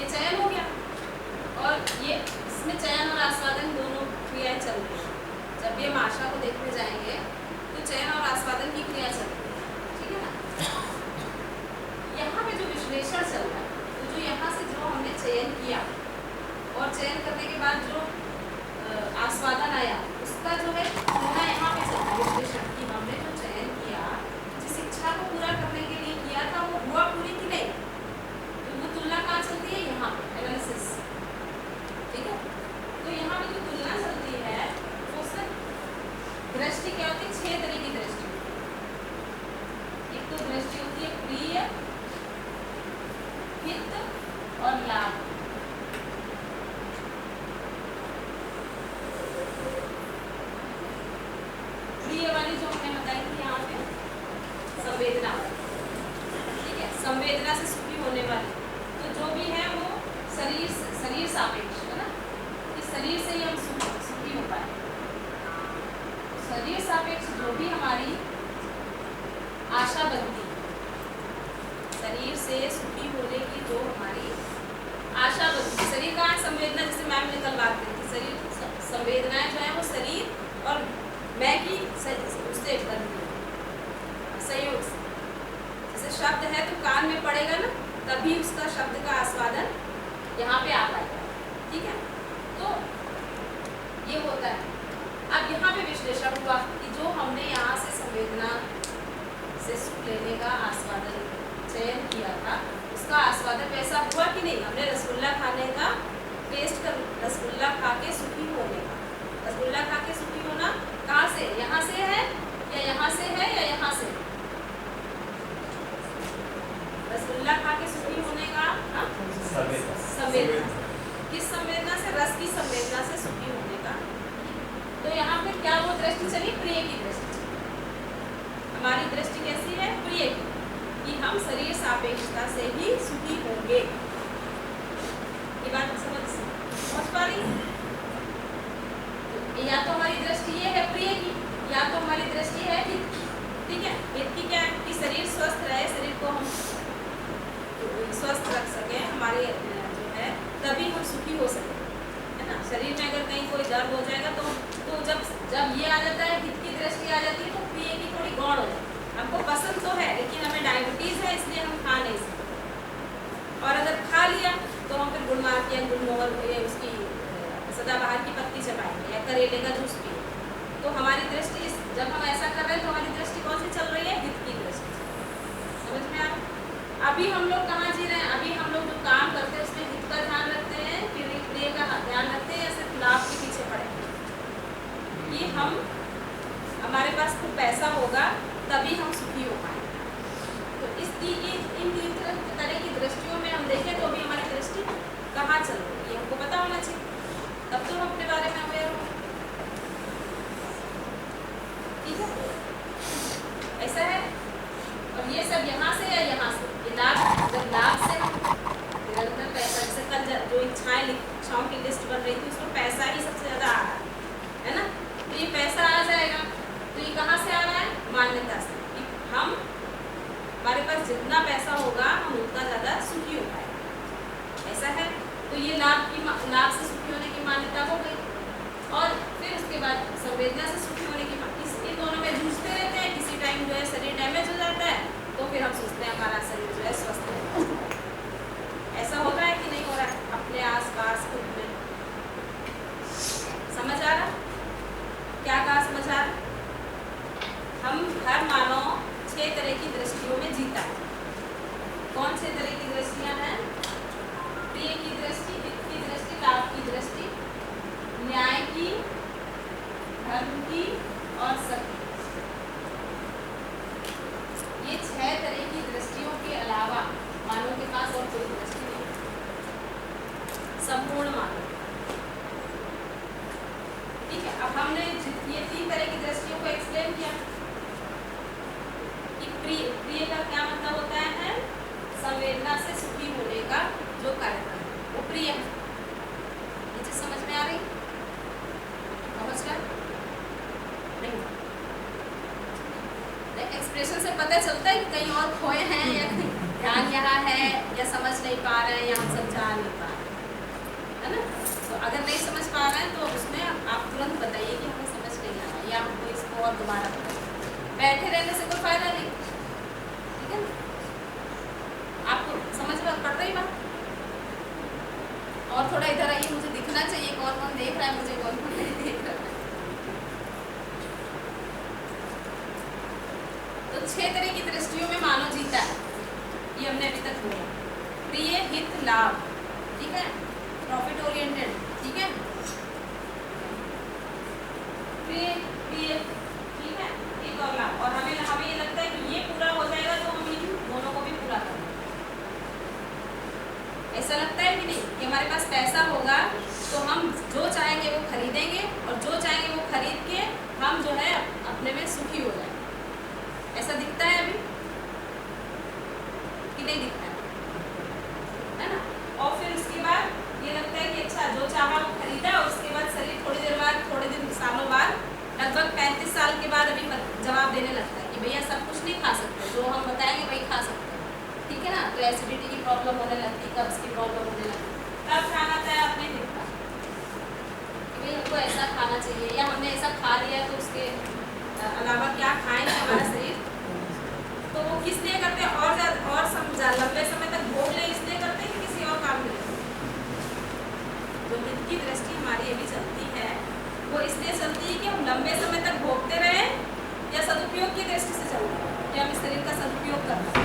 ये चयन हो गया, और ये इसमें चयन और आस्वादन दोनों क्रियाएं चल रही हैं। जब भी हम आशा को देखने जाएंगे तो चयन और आस्वादन की क्रिया चल रही है, ठीक है ना। यहाँ पे जो विश्लेषण चल रहा है, तो जो यहाँ से जो हमने चयन किया और चयन करने के बाद जो आस्वादन आया, उसका जो है तुलना यहाँ पे चल रहा है। विश्लेषण की हमने जो चयन किया, जिस इच्छा को पूरा करने के लिए किया था, वो हुआ पूरी की नहीं, तो वो तुलना कहाँ चलती है, यहाँ पे एनालिसिस, ठीक है। तो यहाँ पे जो तुलना चलती है उससे दृष्टि क्या होती है, 6 तरह की दृष्टि। एक तो दृष्टि होती है प्रिय, हित और लाभ। प्रिय वाली जो हमने बताई थी यहाँ पे संवेदना, ठीक है, संवेदना से सुखी होने वाली, तो जो भी है वो शरीर सापेक्ष है ना, कि शरीर से ही हम सुखी हो पाए। शरीर सापेक्ष जो भी हमारी आशा बनती है, शरीर से सुखी होने की जो हमारी आशा बनती है, शरीर का संवेदना, जैसे मैम ने कल बात की थी, शरीर संवेदनाएं जो है वो शरीर और मैं की उससे बनती है, संयोग से। जैसे शब्द है तो कान में पड़ेगा ना, तभी उसका शब्द का आस्वादन यहाँ पे आ पाएगा, ठीक है। तो ये होता है। अब यहाँ पे विश्लेषण हुआ कि जो हमने यहाँ से संवेदना से सुख लेने का आस्वादन चयन किया था, उसका आस्वादन वैसा हुआ कि नहीं। हमने रसगुल्ला खाने का टेस्ट कर, रसगुल्ला खा के सुखी होने का, रसगुल्ला खा के सुखी होना कहाँ से, यहाँ से है या यहाँ से है या यहाँ से, रसगुल्ला खा के सुखी होने का संवेदना, किस संवेदना से, रस की संवेदना से सुखी होने का। तो यहाँ पे क्या वो दृष्टि चली, प्रिय की दृष्टि चली। हमारी दृष्टि कैसी है, प्रिय की, कि हम शरीर सापेक्षता से ही सुखी होंगे। ये बात समझ पा रही? तो या तो हमारी दृष्टि ये है प्रिय की, या तो हमारी दृष्टि है हित की, ठीक है। हित की क्या है कि शरीर स्वस्थ रहे, शरीर को हम स्वस्थ रख सके, हमारे जो है तभी हम सुखी हो सके, है ना। शरीर में अगर कहीं कोई दर्द हो जाएगा तो जब ये आ जाता है, हित की दृष्टि आ जाती है, तो प्रिय की थोड़ी गौण हो जाती है। हमको पसंद तो है लेकिन हमें डायबिटीज है, इसलिए हम खा नहीं सकते। और अगर खा लिया तो हम फिर गुड़मार्क या गुलमोहर उसकी सदाबहार की पत्ती चबाएंगे या करेले का जूस पिए। तो हमारी दृष्टि जब हम ऐसा कर रहे हैं तो हमारी दृष्टि कौन सी चल रही है, हित की दृष्टि। समझ में आ रहा? अभी हम लोग कहाँ जी रहे हैं, अभी हम लोग जो काम करते हैं उसमें हित का ध्यान रखते हैं, प्रिय का ध्यान रखते हैं, या सिर्फ लाभ के पीछे पड़े कि हम हमारे पास खूब पैसा होगा तभी हम सुखी हो पाएंगे। तो इन 3 तरह की दृष्टियों में हम देखें तो अभी हमारी दृष्टि कहाँ चल रही है, ये हमको पता होना चाहिए, तब तो हम अपने बारे में अवेयर हो। ठीक है, ऐसा है। और ये सब यहाँ से या यहाँ से, ये लाभ, जब लाभ से निरंतर पैसा, जैसे कल जो इच्छाओं की लिस्ट बन रही थी उसमें पैसा ही सबसे ज़्यादा आ रहा है ना। तो ये पैसा आ जाएगा तो ये कहाँ से आ रहा है, मान्यता से, कि हम, हमारे पास जितना पैसा होगा हम उतना ज़्यादा सुखी हो पाएंगे, ऐसा है। तो ये लाभ से सुखी होने की मान्यता हो गई। और फिर उसके बाद संवेदना से सुखी होने की, इन दोनों में जूझते रहते हैं। किसी टाइम जो है शरीर डैमेज हो जाता है तो फिर हम सोचते हैं हमारा शरीर जो है स्वस्थ है। ऐसा हो रहा है कि नहीं हो रहा है अपने आसपास खुद में? समझ आ रहा? क्या कहा समझ आ रहा? हम हर मानव 6 तरह की दृष्टियों में जीता है। कौन 6 तरह की दृष्टियां हैं? प्रिय की दृष्टि, हित की दृष्टि, लाभ की दृष्टि, न्याय की, धर्म की और सत्य। ये 6 तरह की दृष्टियों के अलावा मानव के पास और कोई दृष्टि नहीं है, संपूर्ण मानव। ठीक है, अब हमने ये 3 तरह की दृष्टियों को एक्सप्लेन किया कि प्रिय का क्या मतलब होता है, संवेदना से सुखी होने का जो कार्यक्रम है वो प्रिय है। ये चीज समझ में आ रही? समझ रहा नहीं? एक्सप्रेशन से पता चलता है कि कहीं और खोए हैं या ध्यान यहाँ है या समझ नहीं पा रहे हैं या हम सब जान नहीं। हमारा, बैठे रहने से कोई फायदा नहीं, ठीक है ना? आपको समझ में पड़ रही बात? और थोड़ा इधर आइए, मुझे दिखना चाहिए कौन कौन देख रहा है मुझे, कौन कौन नहीं देख रहा है। तो 6 तरह की दृष्टियों में मानव जीता है, ये हमने अभी तक बोला। प्रिय, हित, लाभ, ठीक है, प्रॉफिट ओरिएंटेड, ठीक है, प्रिय, प्रिय, ठीक है, हित और लाभ। और हमें ये लगता है कि ये पूरा हो जाएगा तो हम इन दोनों को भी पूरा करें। ऐसा लगता है कि नहीं कि हमारे पास पैसा होगा तो हम जो चाहेंगे वो खरीदेंगे, और जो चाहेंगे वो खरीद के हम जो है अपने में सुखी हो जाएंगे। ऐसा दिखता है अभी कि नहीं दिखता है ना? और फिर उसके बाद ये लगता है कि अच्छा जो चाहा वो खरीदा, और उसके बाद शरीर थोड़ी देर बाद, थोड़े दिन सालों बाद, लगभग 35 साल के बाद अभी जवाब देने लगता है कि भैया सब कुछ नहीं खा सकते, जो हम बताएंगे वही खा सकते हैं, ठीक है ना? तो एसिडिटी की प्रॉब्लम होने लगती, कब्ज की प्रॉब्लम होने लगती, तब खाना चाहे आपने देखा कि भाई हमको ऐसा खाना चाहिए, या हमने ऐसा खा लिया तो उसके अलावा क्या खाएंगे हमारा शरीर, तो वो किस लिए करते हैं? और समझा लंबे समय तक भोग ले इसलिए करते हैं कि किसी और काम के लिए। जो हित की दृष्टि हमारी अभी चलती है वो इसलिए चलती है कि हम लंबे समय तक भोगते रहे, या सदुपयोग की दृष्टि से चलते हैं कि हम इस शरीर का सदुपयोग कर पाए,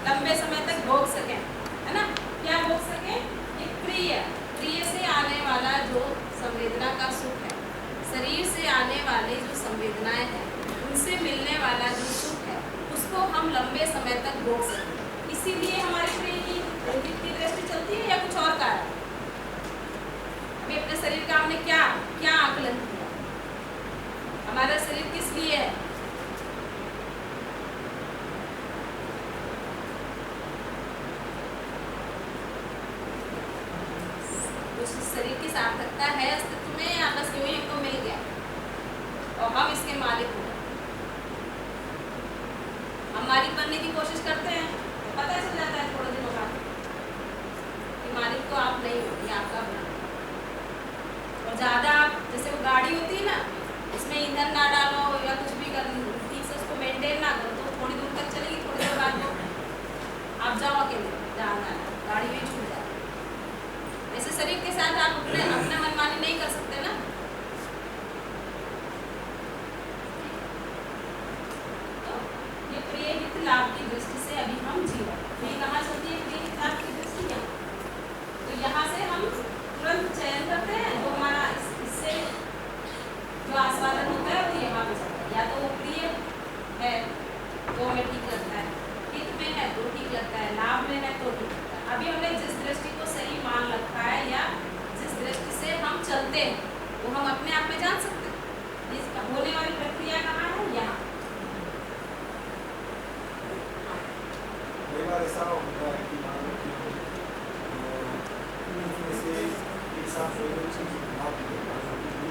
लंबे समय तक भोग सकें, है ना? क्या भोग सकें? एक प्रिय, प्रिय से आने वाला जो संवेदना का सुख है, शरीर से आने वाले जो संवेदनाएं हैं, उनसे मिलने वाला जो सुख है, उसको हम लंबे समय तक भोग सकें। इसीलिए हमारे प्रिय की दृष्टि चलती है, या कुछ और कारण? अभी अपने शरीर का हमने क्या क्या आकलन किया? हमारा शरीर किस लिए है? उस शरीर की सार्थकता है अस्तित्व में, या बस यूं ही हमको मिल गया और हम इसके मालिक हो गए? हम मालिक बनने की कोशिश करते हैं, पता चल जाता है थोड़े दिनों बाद कि मालिक तो आप नहीं हो, ये आपका बना। और ज़्यादा जैसे वो गाड़ी होती है ना, उसमें ईंधन ना डालो या कुछ भी कर, ठीक से उसको मेंटेन ना करो तो थोड़ी दूर तक चलेगी, थोड़ी देर बाद वो आप जाओ अकेले, जाना है गाड़ी में छूट जाए। ऐसे शरीर के साथ आप अपने मनमानी नहीं कर सकते ना। तो ये प्रिय, हित, लाभ की दृष्टि से अभी हम जी रहे हैं। ये कहाँ चलती है प्रिय, हित, लाभ की दृष्टि? यहाँ। तो यहाँ से हम तुरंत चयन करते हैं, जो हमारा इससे जो आस्वादन होता है वो यहाँ पे चलता है। या तो वो प्रिय है तो हमें ठीक लगता है, हित में है तो ठीक लगता है, लाभ में है तो ठीक लगता है। अभी हमने जिस दृष्टि को सही मान रखा है, या जिस दृष्टि से हम चलते हैं, वो हम अपने आप में जान सकते हैं। इस होने वाली प्रक्रिया कहाँ है? यहाँ। कई बार ऐसा होता है कि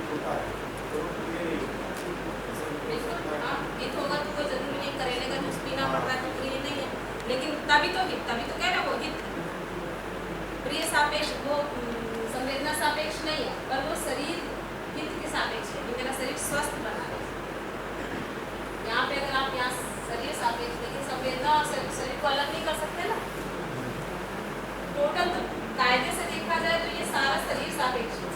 होता है तो हित होगा तो कोई जरूरी नहीं करेले का जूस पीना पड़ रहा है तो प्रिय नहीं है, लेकिन तभी तो कह रहा वो हित प्रिय सापेक्ष, वो संवेदना सापेक्ष नहीं है, पर वो शरीर हित के सापेक्ष है कि मेरा शरीर स्वस्थ बना है। यहाँ पे अगर आप यहाँ शरीर सापेक्ष, लेकिन संवेदना और शरीर को अलग नहीं कर सकते ना। टोटल तो कायदे से देखा जाए तो ये सारा शरीर सापेक्ष है।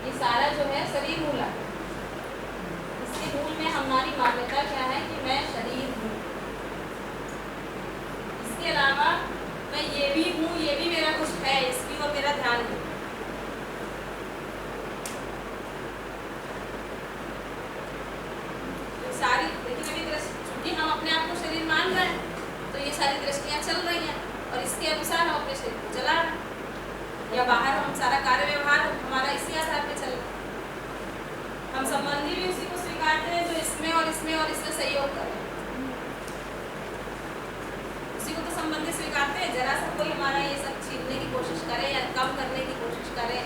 ये सारा जो है शरीर मूल है। इसके मूल में हमारी मान्यता क्या है कि मैं शरीर हूँ, इसके अलावा मैं ये भी हूँ, ये भी मेरा कुछ है, इसकी और मेरा ध्यान है। तो सारी, लेकिन अभी चूंकि हम अपने आप को शरीर मान रहे हैं तो ये सारी दृष्टियाँ चल रही हैं, और इसके अनुसार हम अपने शरीर को चला रहे हैं, या बाहर हम सारा कार्य व्यवहार हमारा इसी आधार पे चल रहा है। हम संबंधी भी उसी को स्वीकारते हैं जो इसमें और इसमें सहयोग करे, उसी को तो संबंधी स्वीकारते हैं। जरा सा कोई हमारा ये सब छीनने की कोशिश करे या कम करने की कोशिश करे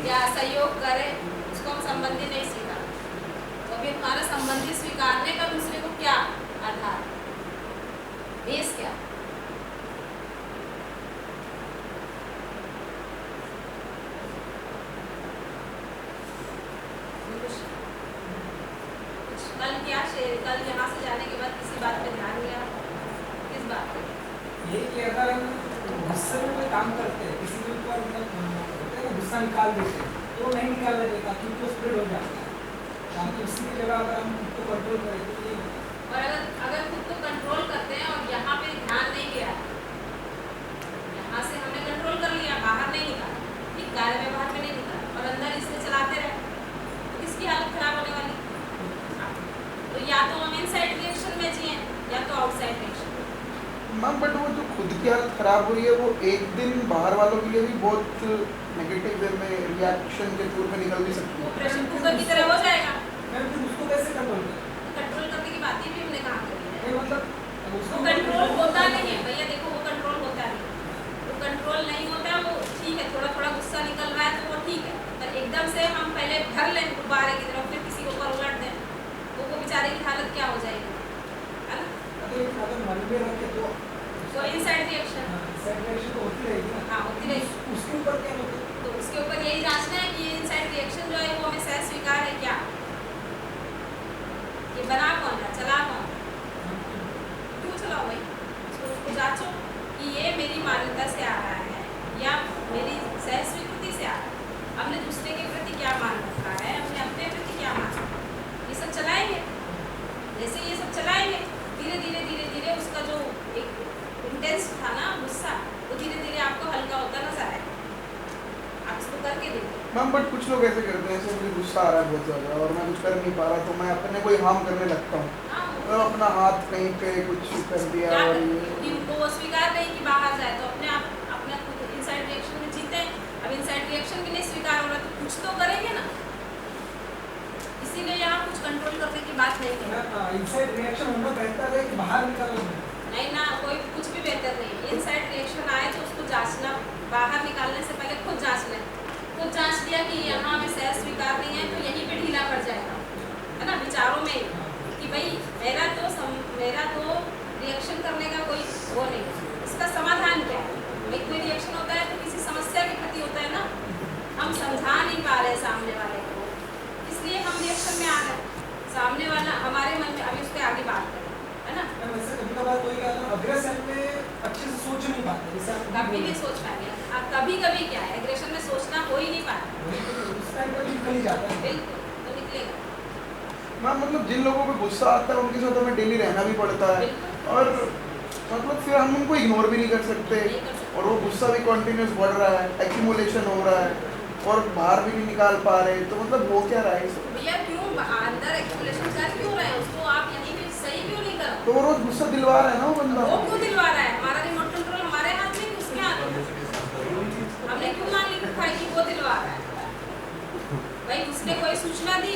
या सहयोग करे, उसको हम संबंधी नहीं स्वीकारते। तो अभी हमारा संबंधी स्वीकारने का दूसरे को क्या आधार, बेस क्या? कल कल यहाँ से जाने के बाद किसी बात पे ध्यान गया? किस बात पे? ये कि अगर हम गुस्से में कोई काम करते हैं, किसी के ऊपर मतलब गुस्सा निकाल देते हैं, तो वो नहीं निकालने देता क्योंकि वो स्प्रेड हो जाता है। बाकी उसी की जगह अगर हम खुद को कंट्रोल करें तो ये और अगर खुद को कंट्रोल करते हैं और यहाँ पे ध्यान नहीं गया, यहाँ से हमने कंट्रोल कर लिया, बाहर नहीं निकाला, ठीक, कार्य व्यवहार में नहीं निकाला और अंदर इससे चलाते रहे, तो किसकी हालत खराब होने वाली? तो या तो हम इनसाइड रिएक्शन में जिए या तो आउटसाइड रिएक्शन में। मैम बट वो जो खुद की हालत खराब हो रही है वो एक दिन बाहर वालों के लिए भी बहुत नेगेटिव वे में रिएक्शन के थ्रू में निकल भी सकती वो है। प्रेशर कुकर की तरह हो जाएगा। मैं फिर उसको कैसे कंट्रोल करें? कंट्रोल करने की बात ही भी हमने कहाँ करी है? नहीं मतलब वो कंट्रोल होता नहीं है भैया, देखो वो कंट्रोल होता नहीं, वो कंट्रोल नहीं होता। वो ठीक है, थोड़ा थोड़ा गुस्सा निकल रहा है तो वो ठीक है, पर एकदम से हम पहले भर लें गुब्बारे की तरफ, फिर किसी के ऊपर उलट दें, तो वो बेचारे की हालत क्या हो जाएगी, है ना? अगर मन में रखे तो इनसाइड रिएक्शन सेपरेशन तो होती रहेगी ना। हाँ होती रहेगी। उसके ऊपर क्या होता है? तो उसके ऊपर यही जांचना है कि ये इनसाइड रिएक्शन जो है वो हमें सहज स्वीकार है क्या, ये बना कौन रहा, चला कौन, क्यों चलाओ भाई, उसको जांचो कि ये मेरी मान्यता से आ रहा है या मेरी सहज स्वीकृति से आ रहा है। हमने दूसरे के प्रति क्या मान रखा है, हमने अपने प्रति क्या मान रखा है, ये सब चलाएंगे। जैसे ये सब चलाएंगे धीरे धीरे उसका जो एक इंटेंस था ना गुस्सा, वो धीरे धीरे आपको हल्का होता नजर आएगा। आप इसको करके देखो। मैम बट कुछ लोग ऐसे करते हैं, जैसे मुझे गुस्सा आ रहा है बहुत ज़्यादा और मैं कुछ कर नहीं पा रहा तो मैं अपने कोई हार्म करने लगता हूँ, हाँ, तो अपना हाथ कहीं पे कुछ कर दिया क्या और करें? ये क्योंकि उनको वो स्वीकार नहीं कि बाहर जाए, तो अपने आप अपने खुद इनसाइड रिएक्शन में जीते हैं। अब इनसाइड रिएक्शन भी नहीं स्वीकार हो रहा तो कुछ तो करेंगे ना, इसीलिए यहाँ कुछ कंट्रोल करने की बात नहीं है। इनसाइड रिएक्शन होना बेहतर है कि बाहर निकलना है? नहीं ना, कोई कुछ भी बेहतर नहीं है। इनसाइड रिएक्शन आए तो उसको जांचना, बाहर निकालने से पहले खुद जांच लें। खुद जांच लिया कि यहाँ हमें सहज स्वीकार नहीं है तो यहीं पे ढीला पड़ जाएगा, है ना, विचारों में कि भाई मेरा तो रिएक्शन करने का कोई वो नहीं है, इसका समाधान क्या है। भाई कोई रिएक्शन होता है तो किसी समस्या के प्रति होता है ना, हम समझा नहीं पा रहे सामने वाले को, इसलिए हम रिएक्शन में आ गए। सामने वाला हमारे मन में, अभी उसके आगे बात करें, है ना, वैसे कभी-कभार कोई क्या है अग्रेशन में अच्छे से सोच नहीं पाते, जैसे आप कभी नहीं सोच पाएंगे। कभी कभी क्या है, एग्रेशन में सोचना हो ही नहीं पाता, उस टाइम पर निकल ही जाता है। बिल्कुल तो निकलेगा। मैम मतलब जिन लोगों पे गुस्सा आता है उनके साथ हमें डेली रहना भी पड़ता है बिल्कुल और मतलब फिर हम उनको इग्नोर भी नहीं कर सकते नहीं कर सकते। और वो गुस्सा भी कंटिन्यूस बढ़ रहा है, एक्यूमुलेशन हो रहा है और बाहर भी नहीं निकाल पा रहे, तो मतलब वो क्या रहा है इस वक्त? भैया क्यों अंदर एक्सप्लेनेशन कर क्यों रहे हैं, उसको आप यहीं पे सही क्यों नहीं करो? तो वो रोज गुस्सा दिलवा रहा है ना वो बंदा। वो क्यों दिलवा रहा है? हमारा रिमोट कंट्रोल हमारे हाथ में, उसके हाथ में। हमने क्यों मान लिखा है कि वो दिलवा रहा है? भाई उसने कोई सूचना दी,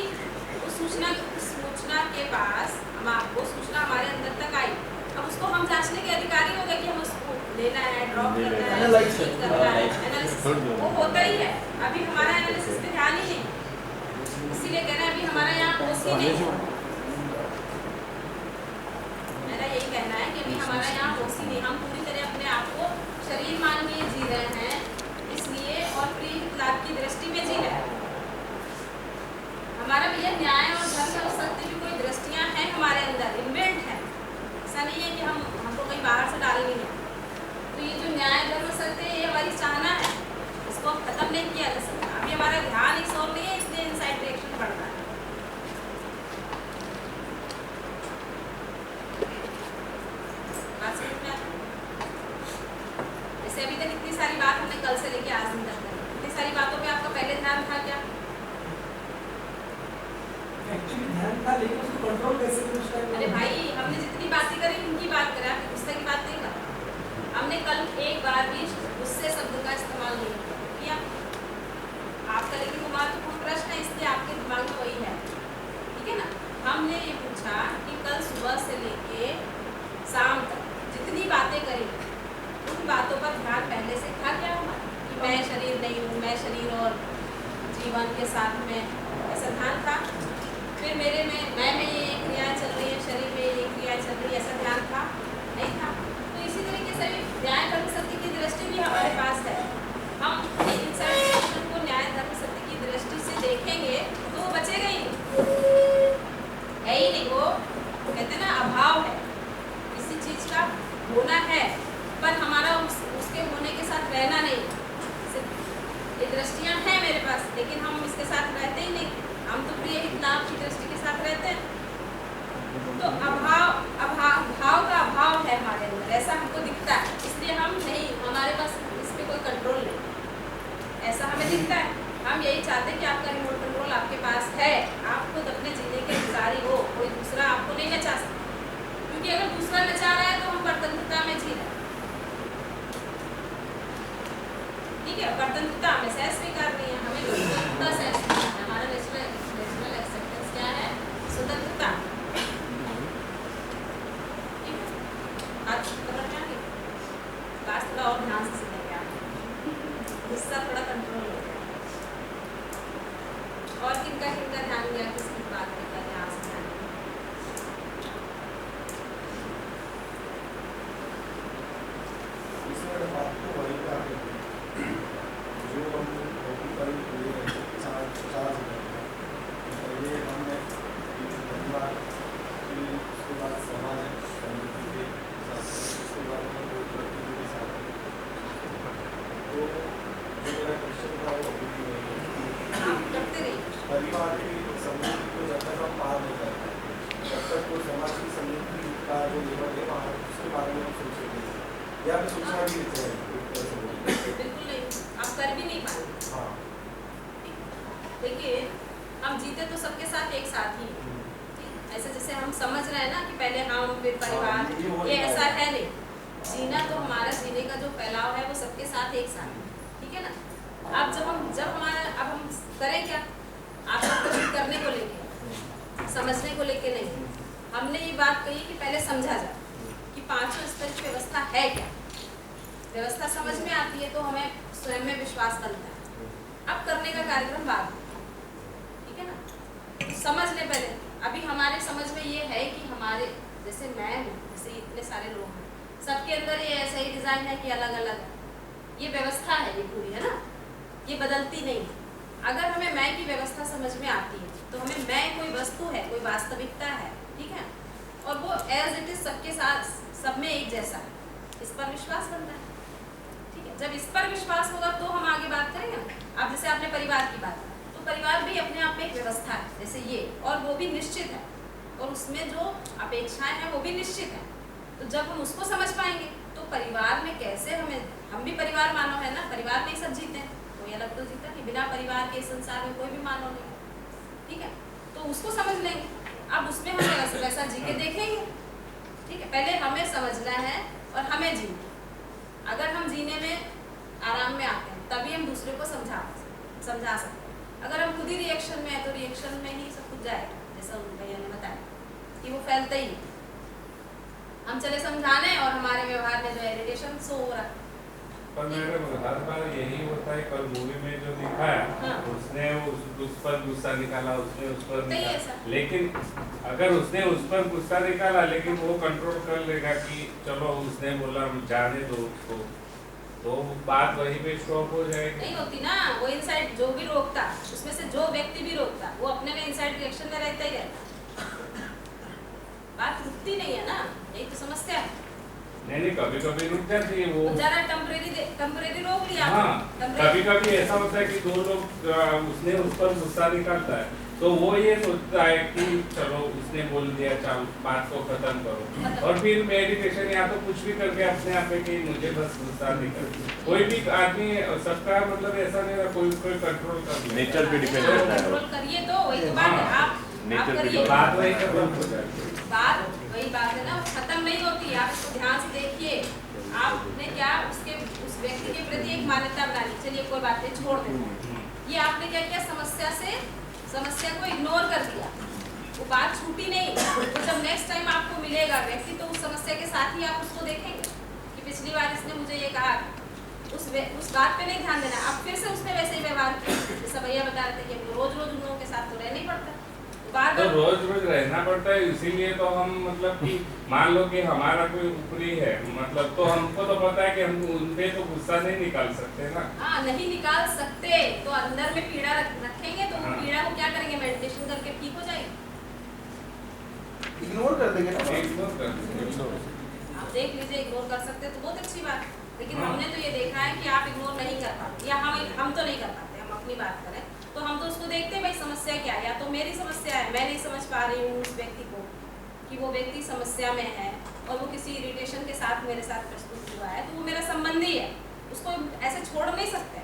उस सूचना के पास हम आपको सूचना हमारे अंदर तक आई, अब उसको हम जांचने के अधिकारी हो गए कि हम उसको लेना है, ड्रॉप करना है, Analyze ठीक करना है, एनालिसिस वो होता ही है। अभी हमारा एनालिसिस पे ध्यान ही नहीं, इसीलिए कह रहे हैं अभी हमारा यहाँ होश ही नहीं। मेरा यही कहना है कि अभी हमारा यहाँ होश ही नहीं, हम पूरी तरह अपने आप को शरीर मान के जी रहे हैं, इसलिए और प्रिय लाभ की दृष्टि में जी रहे हैं। हमारा भैया न्याय और धर्म और सत्य की कोई दृष्टियाँ हैं हमारे अंदर, इनबिल्ट है, ऐसा नहीं है कि हमको कहीं बाहर से डालनी है। तो ये जो न्याय धर्म सत्य ये हमारी चाहना है, इसको हम खत्म नहीं किया जा सकता। अभी हमारा ध्यान इस ओर नहीं है, इसलिए इनसाइड रिएक्शन बढ़ रहा है। बात समझ में आती है? जैसे अभी तक इतनी सारी बात हमने कल से लेके आज तक करी, इतनी सारी बातों पे आपका पहले ध्यान था क्या? एक्चुअली ध्यान था, लेकिन उसको कंट्रोल कैसे करें उस टाइम? अरे भाई हमने जितनी बातें करी उनकी बात करें, आपकी गुस्से की बात नहीं करा। हमने कल एक बार भी गुस्से शब्द का इस्तेमाल नहीं किया। आपका लेकिन वो महत्वपूर्ण प्रश्न है, इसलिए आपके दिमाग में वही है, ठीक है ना। हमने ये पूछा कि कल सुबह से लेके शाम तक जितनी बातें करी उन बातों पर ध्यान पहले से था क्या हमारा, कि मैं शरीर नहीं हूँ, मैं शरीर और जीवन के साथ में, ऐसा ध्यान था? फिर मेरे में मैं में ये क्रिया चल रही है, शरीर में ये क्रिया चल रही है, ऐसा ध्यान था? नहीं था। तो इसी तरीके से न्याय धर्म सत्य की दृष्टि भी हमारे पास है। हम इनसाइड रिएक्शन को न्याय धर्म सत्य की दृष्टि से देखेंगे तो वो बचेगा ही नहीं, है ही नहीं। लेकिन हम इसके साथ रहते ही नहीं, हम तो प्रिय हित लाभ की दृष्टि के साथ रहते हैं। तो भाव का अभाव है हमारे अंदर, ऐसा हमको दिखता है, इसलिए हम नहीं, हमारे पास इस पे कोई कंट्रोल नहीं, ऐसा हमें दिखता है। हम यही चाहते हैं कि आपका रिमोट कंट्रोल आपके पास है, आप खुद अपने जीने के अधिकारी हो, कोई दूसरा आपको नहीं नचा सकता, क्योंकि अगर दूसरा नचा रहा है तो हम परतंत्रता में जी रहे हैं। ठीक है, परतंत्रता हमें सहज स्वीकार नहीं है, हमें स्वतंत्रता सहज स्वीकार है। हमारा नेचुरल एक्सेप्टेंस क्या है? स्वतंत्रता। ठीक है, आज समझ में आ गई? बात थोड़ा और ध्यान से सुनेंगे आप, गुस्सा थोड़ा कंट्रोल हो गया। और किनका ध्यान दिया, किसकी बात का ध्यान से ध्यान दिया? इसमें बात तो वही का है जो हम होगी पर ये चार पहले हमने परिवार की, उसके बाद समाज समिति के साथ, उसके बाद हम लोग व्यक्ति के साथ, तो जो मेरा क्वेश्चन था वो अभी भी नहीं है। आप करते रहिए। परिवार की समिति को जब तक हम पार नहीं करते तब तक वो समाज की समिति का जो लेवल है वहाँ उसके बारे में हम सोचेंगे या फिर सोचना भी नहीं चाहिए, एक तरह से बोलते हैं। बिल्कुल नहीं, आप कर भी नहीं पाएंगे। हाँ। देखिए, हम जीते तो सबके साथ एक साथ ही हैं। ऐसे जैसे हम समझ रहे हैं ना कि पहले हम फिर परिवार, ये ऐसा है नहीं। जीना तो हमारा जीने का जो फैलाव है वो सबके साथ एक साथ है, ठीक है ना। अब जब हमारा, अब हम करें क्या, आप सबको कुछ करने को लेके, समझने को लेके नहीं, हमने ये बात कही कि पहले समझा जाए कि पांचों स्तर की व्यवस्था है क्या। व्यवस्था समझ में आती है तो हमें स्वयं में विश्वास बनता है। अब करने का कार्यक्रम बाद में, ठीक है ना। समझ ले पहले, अभी हमारे समझ में ये है कि हमारे, जैसे मैं हूँ, जैसे इतने सारे लोग हैं, सबके अंदर ये ऐसा ही डिजाइन है कि अलग अलग है, ये व्यवस्था है, ये पूरी है ना, ये बदलती नहीं। अगर हमें मैं की व्यवस्था समझ में आती है तो हमें मैं कोई वस्तु है, कोई वास्तविकता है, ठीक है, और वो एज इट इज सबके साथ, सब में एक जैसा है, इस पर विश्वास बनता है। ठीक है, जब इस पर विश्वास होगा तो हम आगे बात करेंगे ना। अब जैसे आपने परिवार की बात, तो परिवार भी अपने आप में एक व्यवस्था है, जैसे ये, और वो भी निश्चित है, और उसमें जो अपेक्षाएं हैं वो भी निश्चित है। तो जब हम उसको समझ पाएंगे तो परिवार में कैसे हम भी परिवार मानव है ना, परिवार में ही सब जीते हैं, कोई अलग तो जीता नहीं, बिना परिवार के इस संसार में कोई भी मानव नहीं, ठीक है। तो उसको समझ लेंगे, अब उसमें हम वैसा जी के देखेंगे, ठीक है। पहले हमें समझना है और हमें जीना। अगर हम जीने में आराम में आते हैं तभी हम दूसरे को समझा सकते हैं। अगर हम खुद ही रिएक्शन में है तो रिएक्शन में ही सब कुछ जाएगा, जैसा उन भैया ने बताया कि वो फैलते ही, हम चले समझाने और हमारे व्यवहार में जो इरिटेशन शो हो रहा है। पर मेरे हर बार यही होता है, कल मूवी में जो दिखाया, हाँ। उसने उस पर गुस्सा निकाला, उसने उस पर नहीं निकाला, ऐसा। लेकिन अगर उसने उस पर गुस्सा निकाला लेकिन वो कंट्रोल कर लेगा कि चलो उसने बोला जाने दो उसको, तो बात वहीं पे स्टॉप हो जाएगी। नहीं होती ना, वो इनसाइड जो भी रोकता, उसमें से जो व्यक्ति भी रोकता, वो अपने में इनसाइड रिएक्शन में रहता ही रहता, बात रुकती नहीं है ना, यही तो समस्या है। नहीं, कभी कभी रुक जाती है वो, जरा टेम्परेरी रोक लिया। हाँ, कभी कभी ऐसा होता है कि दो लोग, उसने उस पर गुस्सा निकालता है तो वो ये सोचता है कि चलो उसने बोल दिया, चलो बात को खत्म करो, और फिर मेडिटेशन या तो कुछ भी करके अपने आप में कि मुझे बस गुस्सा निकल। कोई भी आदमी, सबका मतलब ऐसा नहीं है, कोई कंट्रोल कर ले, नेचर पे डिपेंड करता है। कंट्रोल करिए तो वही तो बात है, आप नेचर पे करिए, बात वही खत्म हो जाएगी। बात वही बात है ना, खत्म नहीं होती। आप इसको ध्यान से देखिए, आपने क्या उस व्यक्ति के प्रति एक मान्यता बना ली, चलिए कोई बात नहीं, छोड़ देते हैं। ये आपने क्या किया, समस्या को इग्नोर कर दिया, वो बात छूटी नहीं। तो जब नेक्स्ट टाइम आपको मिलेगा व्यक्ति, तो उस समस्या के साथ ही आप उसको देखेंगे कि पिछली बार इसने मुझे ये कहा, उस बात पे नहीं ध्यान देना, अब फिर से उसने वैसे ही व्यवहार किया। जैसा भैया बता रहे थे कि रोज उन लोगों के साथ तो रहना ही पड़ता है, तो रोज रहना पड़ता है, इसीलिए तो हम मतलब कि मान लो कि हमारा कोई ऊपरी है, मतलब तो हमको तो पता है कि हम उनपे तो गुस्सा नहीं निकाल सकते ना। हाँ, नहीं निकाल सकते तो अंदर में पीड़ा रखेंगे, तो वो पीड़ा को क्या करेंगे, मेडिटेशन करके ठीक हो जाएगी। इग्नोर कर देंगे ना, इग्नोर कर देंगे। आप देख लीजिए, इग्नोर कर सकते तो बहुत अच्छी बात है, लेकिन हाँ। हमने तो ये देखा है कि आप इग्नोर नहीं कर पाते, या हम तो नहीं कर पाते, हम अपनी बात करें तो हम तो उसको देखते हैं भाई समस्या क्या है, या तो मेरी समस्या है, मैं नहीं समझ पा रही हूँ उस व्यक्ति को कि वो व्यक्ति समस्या में है और वो किसी इरिटेशन के साथ मेरे साथ प्रस्तुत हुआ है, तो वो मेरा संबंधी है, उसको ऐसे छोड़ नहीं सकते,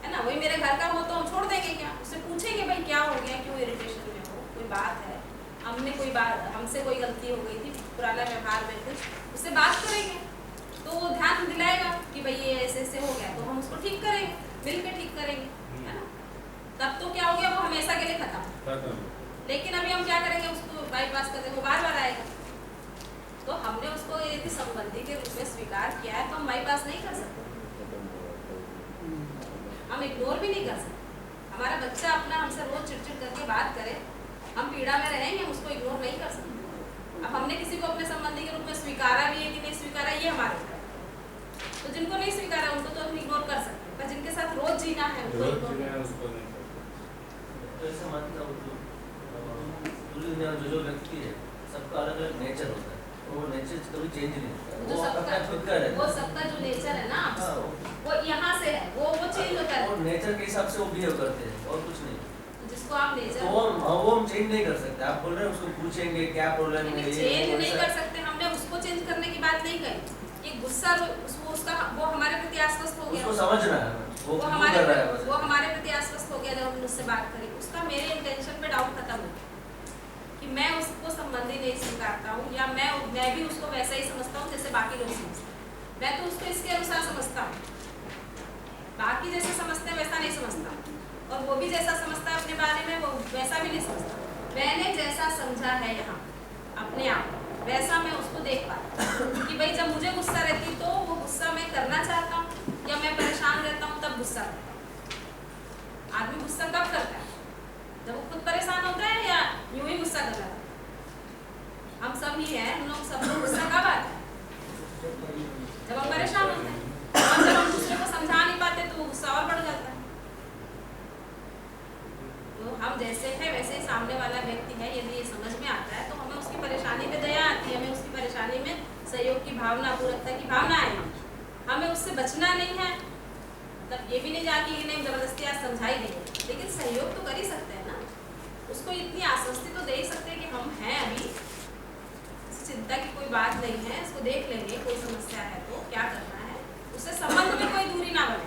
है ना। वही मेरे घर का हो तो हम छोड़ देंगे क्या, उससे पूछेंगे भाई क्या हो गया, क्यों इरिटेशन में हो, कोई बात है, हमने कोई बात, हमसे कोई गलती हो गई थी, पुराना व्यवहार में कुछ, उससे बात करेंगे तो वो ध्यान दिलाएगा कि भाई ये ऐसे ऐसे हो गया, तो हम उसको ठीक करेंगे, मिल के ठीक करेंगे, है ना। तब तो क्या हो गया, वो हमेशा के लिए खत्म। लेकिन अभी हम क्या करेंगे, उसको बाईपास कर देंगे, वो बार बार आएगा। तो हमने उसको यदि संबंधी के रूप में स्वीकार किया है तो हम बाईपास नहीं कर सकते, हम इग्नोर भी नहीं कर सकते। हमारा बच्चा अपना हमसे रोज चिड़चिड़ करके बात करे, हम पीड़ा में रहेंगे, हम उसको इग्नोर नहीं कर सकते। अब हमने किसी को अपने संबंधी के रूप में स्वीकारा भी है कि नहीं स्वीकारा, ये हमारे ऊपर है। तो जिनको नहीं स्वीकारा उनको तो हम इग्नोर कर सकते हैं, पर जिनके साथ रोज जीना है उनको इग्नोर नहीं कर सकते। तो ऐसा मानता हूँ जो व्यक्ति है सबका अलग अलग नेचर होता है, वो नेचर कभी चेंज नहीं होता, जो वो अपना खुद का रहता वो है। सबका जो नेचर है ना, हाँ, वो यहाँ से है, वो चेंज होता है, और नेचर के हिसाब से वो बिहेव करते हैं और कुछ नहीं। जिसको आप तो नेचर वो हम चेंज नहीं कर सकते। आप बोल रहे हैं उसको पूछेंगे क्या प्रॉब्लम है, चेंज नहीं कर सकते, हमने उसको चेंज करने की बात नहीं कही। ये गुस्सा उसका वो हमारे प्रति आश्वस्त हो गया, उसको समझना है वो वो क्यों हमारे कर रहा है बस। वो हमारे प्रति आश्वस्त हो गया जब हमने उससे बात करी, उसका मेरे इंटेंशन पे डाउट खत्म हो गया कि मैं उसको संबंधी नहीं स्वीकारता हूँ, या मैं भी उसको वैसा ही समझता हूँ जैसे बाकी लोग समझते हैं। मैं तो उसको इसके अनुसार समझता हूँ, बाकी जैसे समझते हैं वैसा नहीं समझता, और वो भी जैसा समझता है अपने बारे में वो वैसा भी नहीं समझता। मैंने जैसा समझा है यहाँ अपने आप वैसा मैं उसको देख पाती कि भाई जब मुझे गुस्सा रहती तो वो गुस्सा मैं करना चाहता हूँ या मैं परेशान रहता हूँ तब गुस्सा करता हूँ। आदमी गुस्सा कब करता है, जब वो खुद परेशान होता है या यूं ही गुस्सा कर रहा है। हम सब ही हैं, हम लोग सब लोग गुस्सा कब आता है, जब हम परेशान होते हैं, और जब हम दूसरे को समझा नहीं पाते तो वो गुस्सा और बढ़ जाता है। तो हम जैसे हैं वैसे ही सामने वाला व्यक्ति है, यदि ये समझ में आता है तो हमें उसकी परेशानी पे दया आती है, हमें उसकी परेशानी में सहयोग की भावना, पूरकता की भावना है। हमें उससे बचना नहीं है, मतलब ये भी नहीं जाके कि नहीं जबरदस्ती आज समझा ही देंगे, लेकिन सहयोग तो कर ही सकते हैं ना, उसको इतनी आश्वस्ति तो दे ही सकते हैं कि हम हैं, अभी चिंता की कोई बात नहीं है, इसको देख लेंगे, कोई समस्या है तो क्या करना है, उससे संबंध में कोई दूरी ना बने।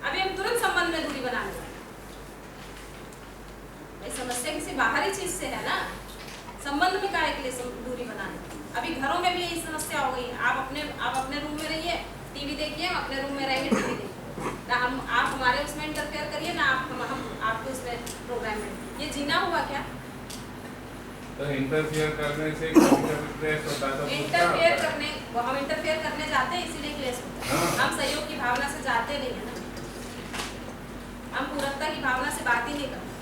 अभी हम तुरंत संबंध में दूरी बना लेंगे, समस्या किसी बाहरी चीज से है ना, संबंध में काहे के लिए दूरी बनाने। अभी घरों में भी यही समस्या हो गई, आप अपने रूम में रहिए, टीवी देखिए, हम अपने रूम में रहेंगे, टीवी देखिए, ना आप हमारे उसमें इंटरफेयर करिए, ना हम आपके उसमें प्रोग्राम में। ये जीना हुआ क्या? तो इंटरफेयर करने से क्लेश होता है, तो इंटरफेयर करने हम इंटरफेयर करने जाते हैं इसीलिए क्लेश होता है। हाँ। हम सहयोग की भावना से जाते नहीं है ना, हम पूरकता की भावना से बात ही नहीं करते।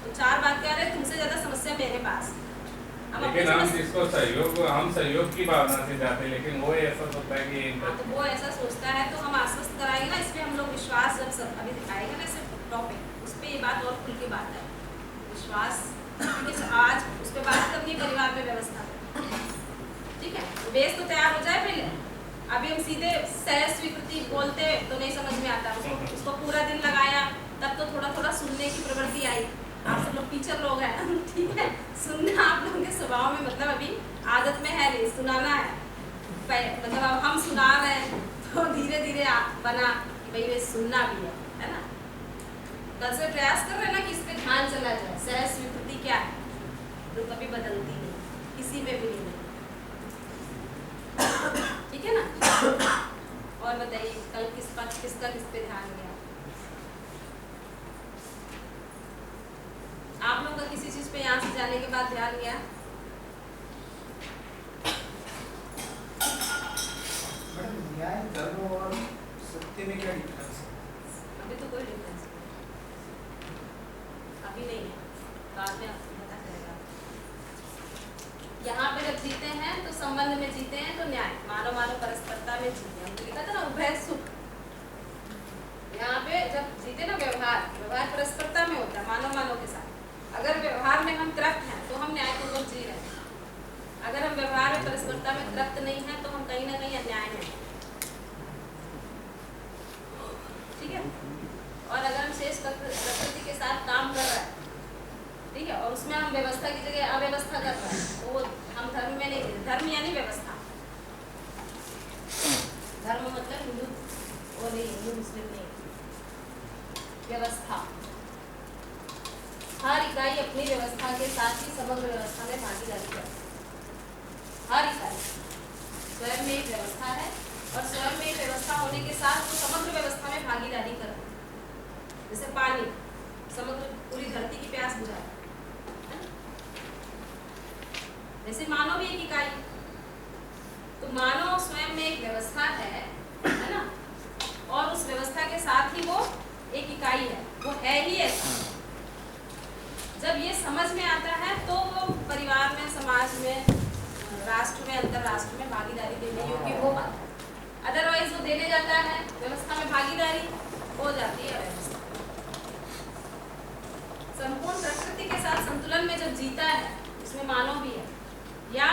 तो चार बात कह रहे, तुमसे ज्यादा समस्या मेरे पास। लेकिन हम जिसको सहयोग की भावना से जाते हैं, लेकिन वो ऐसा सोचता है कि तो वो ऐसा सोचता है तो हम आश्वस्त कराएंगे ना, इसमें हम लोग विश्वास जब सब अभी दिखाएंगे ना सिर्फ टॉपिक, उस पर ये बात और खुल के बात है, विश्वास। आज उस पर बात करनी परिवार में व्यवस्था, ठीक है, तो बेस तो तैयार हो जाए पहले। अभी हम सीधे सहज स्वीकृति बोलते तो नहीं समझ में आता, उसको पूरा दिन लगाया तब तो थोड़ा थोड़ा सुनने की प्रवृत्ति आई। आप सब लोग टीचर लोग हैं, ठीक है, सुनना आप लोगों के स्वभाव में, मतलब अभी आदत में है नहीं, सुनाना है, मतलब अब हम सुना रहे हैं तो धीरे धीरे बना कि भाई वे सुनना भी है ना। कल से प्रयास कर रहे हैं ना कि इस पे ध्यान चला जाए, सहज स्वीकृति क्या है, जो कभी बदलती नहीं, किसी में भी नहीं, ठीक है ना। और बताइए कल किसका किस पे ध्यान गया? आप लोग का किसी चीज पे यहाँ से जाने के बाद ध्यान गया? मैडम न्याय, धर्म और सत्य में क्या डिफरेंस है? अभी तो कोई डिफरेंस अभी नहीं है, बाद में आपको पता चलेगा। यहाँ पे जब जीते हैं तो संबंध में जीते हैं तो न्याय, मानव परस्परता में जीते हैं, हमको लिखा था ना उभय सुख। यहाँ पे जब जीते ना व्यवहार परस्परता में होता है, मानव के साथ। अगर व्यवहार में हम तृप्त हैं तो हम न्यायपूर्वक जी रहे हैं, अगर हम व्यवहार में परस्परता में तृप्त नहीं है तो हम कहीं ना कहीं अन्याय में, ठीक है। और अगर हम शेष प्रकृति के साथ व्यवस्था की जगह अव्यवस्था कर रहे हैं, तो वो हम धर्म में नहीं, धर्म यानी व्यवस्था। धर्म मतलब हिंदू वो नहीं, हिंदू मुस्लिम नहीं, व्यवस्था। हर इकाई अपनी व्यवस्था के साथ ही समग्र व्यवस्था में भागीदारी करती है। हर इकाई स्वयं में एक व्यवस्था है और स्वयं में एक व्यवस्था होने के साथ वो समग्र व्यवस्था में भागीदारी करती है। जैसे पानी समग्र पूरी धरती की प्यास बुझाता है, जैसे मानव भी एक इकाई, तो मानव स्वयं में एक व्यवस्था है ना, और उस व्यवस्था के साथ ही वो एक इकाई है, वो है ही ऐसा। जब ये समझ में आता है तो वो परिवार में, समाज में, राष्ट्र में, अंतरराष्ट्र में भागीदारी देने योग्य हो पाता है। अदरवाइज वो देने जाता है, व्यवस्था में भागीदारी हो जाती है व्यवस्था। संपूर्ण प्रकृति के साथ संतुलन में जब जीता है, इसमें मानव भी है, या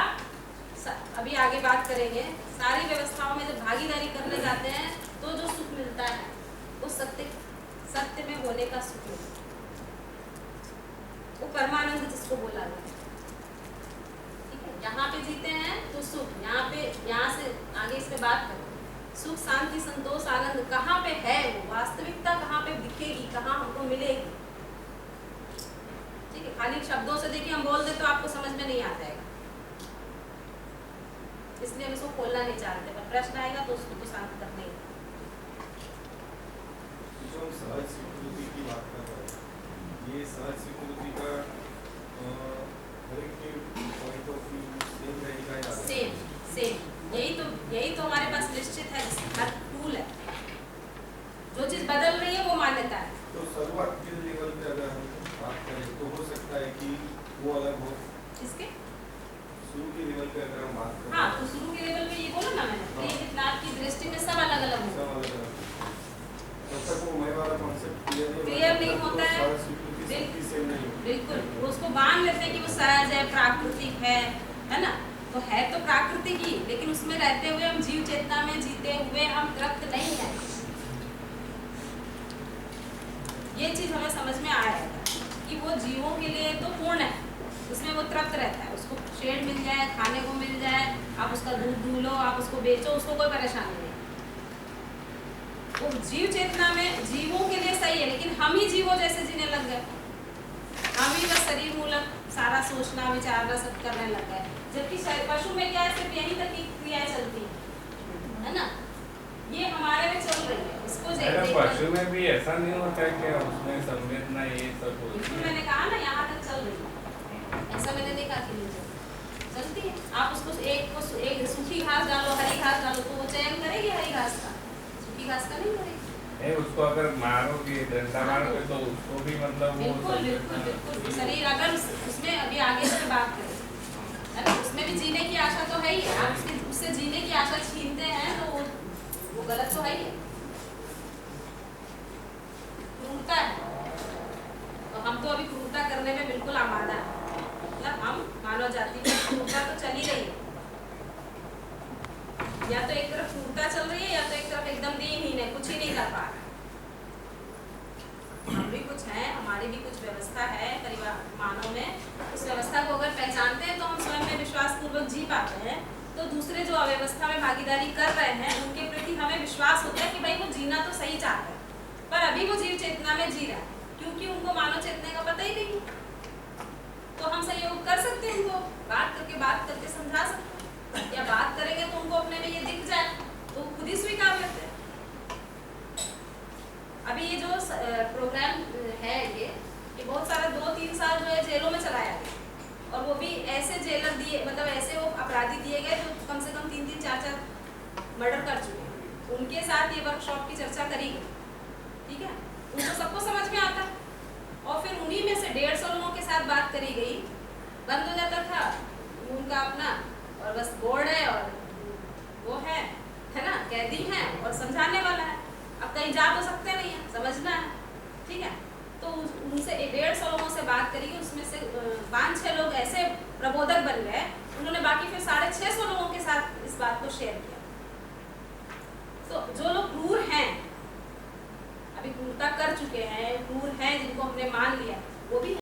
अभी आगे बात करेंगे, सारी व्यवस्थाओं में जब भागीदारी करने जाते हैं तो जो सुख मिलता है वो सत्य में होने का सुख मिलता है, वो परमानंद जिसको बोला गया। ठीक है, यहाँ पे जीते हैं तो सुख, यहाँ से आगे इस पे बात करें। सुख, शांति, संतोष, आनंद कहाँ पे है, वो वास्तविकता कहाँ पे दिखेगी, कहाँ हमको मिलेगी। ठीक है, खाली शब्दों से देखिए हम बोल दे तो आपको समझ में नहीं आ जाएगा, इसलिए हम इसको खोलना नहीं चाहते, पर प्रश्न आएगा तो उसको तो शांत करना ही। जो हम सहज स्वीकृति की बात कर रहे हैं, ये सहज स्वीकृति का हर एक के पॉइंट ऑफ व्यू सेम रहेगा या सेम यही तो हमारे पास निश्चित है, हर टूल है, जो चीज बदल रही है वो मान्यता है। तो शुरुआत के लेवल पे अगर हम बात करें तो हो सकता है कि वो अलग हो। इसके शुरू के लेवल पे अगर हम बात करें, हाँ, तो शुरू के लेवल पे ये बोलो ना मैंने, तो ये विज्ञान की दृष्टि में सब अलग अलग सब होगा। अलग अलग, तब तक वो मैं वाला कॉन्सेप्ट क्लियर नहीं होता है। सहज स्वीकृति सबकी सेम नहीं होती। बिल्कुल, वो उसको बांध लेते हैं कि वो सहज है, प्राकृतिक है ना, तो है तो प्राकृतिक ही, लेकिन उसमें रहते हुए हम जीव चेतना में जीते हुए हम तृप्त नहीं है। ये चीज हमें समझ में आएगा कि वो जीवों के लिए तो पूर्ण है, उसमें वो तृप्त रहता है, उसको शेड मिल जाए, खाने को मिल जाए, आप उसका दूध दूलो, आप उसको बेचो, उसको कोई परेशानी नहीं। वो जीव चेतना में जीवों के लिए सही है, लेकिन हम ही जीवों जैसे जीने लग गए, हम ही बस शरीर मूलक सारा सोचना विचारना सब करने लग गए, जबकि पशु में क्या है, सिर्फ यही तक की क्रियाएं चलती है ना, ये हमारे में चल रही है। इसको पशु में भी ऐसा नहीं होता है कि उसमें संवेदना ये सब होती है। मैंने कहा ना यहाँ तक चल रही है, ऐसा मैंने नहीं कहा कि नहीं चलती है। आप उसको एक सूखी घास डालो, हरी घास डालो, तो वो चयन करेगी हरी घास का, सूखी घास का नहीं करेगी। उसको अगर मारोगे, डंडा मारोगे तो उसको भी मतलब वो बिल्कुल बिल्कुल बिल्कुल शरीर अगर उसमें अभी आगे से बात करें, है ना, उसमें भी जीने की आशा तो है ही, आप उससे जीने की आशा छीनते हैं तो वो गलत तो है ही, क्रूरता है। तो हम तो अभी क्रूरता करने में बिल्कुल आमादा है, मतलब हम मानव जाति में क्रूरता तो चल ही रही है, या तो एक तरफ क्रूरता चल रही है, या तो एक तरफ एकदम दीनहीन है, कुछ ही नहीं कर पा रहा। हम भी कुछ है, हमारी भी कुछ व्यवस्था है परिवार मानव में, उस व्यवस्था को अगर पहचानते हैं तो हम स्वयं में विश्वास पूर्वक जी पाते हैं, तो दूसरे जो अव्यवस्था में भागीदारी कर रहे हैं उनके प्रति हमें विश्वास होता है कि भाई वो जीना तो सही चाहते हैं, पर अभी वो जीव चेतना में जी रहा है, क्योंकि उनको मानव चेतना का पता ही नहीं। तो हम सहयोग कर सकते हैं, उनको बात करके समझा सकते हैं, या बात करेंगे तो उनको अपने में ये दिख जाए तो खुद ही स्वीकार लेते हैं। अभी ये जो प्रोग्राम है ये बहुत सारा 2-3 साल जो है जेलों में चलाया गया, और वो भी ऐसे जेलर दिए, मतलब ऐसे वो अपराधी दिए गए जो कम से कम 3-3, 4-4 मर्डर कर चुके हैं, उनके साथ ये वर्कशॉप की चर्चा करी गई। ठीक है, उनको सबको समझ में आता, और फिर उन्हीं में से 150 लोगों के साथ बात करी गई, बंद हो जाता था उनका अपना, और बस बोर्ड है और वो है ना, कैदी है और समझाने वाला है, अब कहीं जा तो सकते नहीं है, समझना है। ठीक है, तो उनसे 150 लोगों से बात करी, उसमें से 5-6 लोग ऐसे प्रबोधक बन गए, उन्होंने बाकी फिर 650 लोगों के साथ इस बात को शेयर किया। तो जो लोग क्रूर हैं, अभी क्रूरता कर चुके हैं, क्रूर हैं जिनको हमने मान लिया, वो भी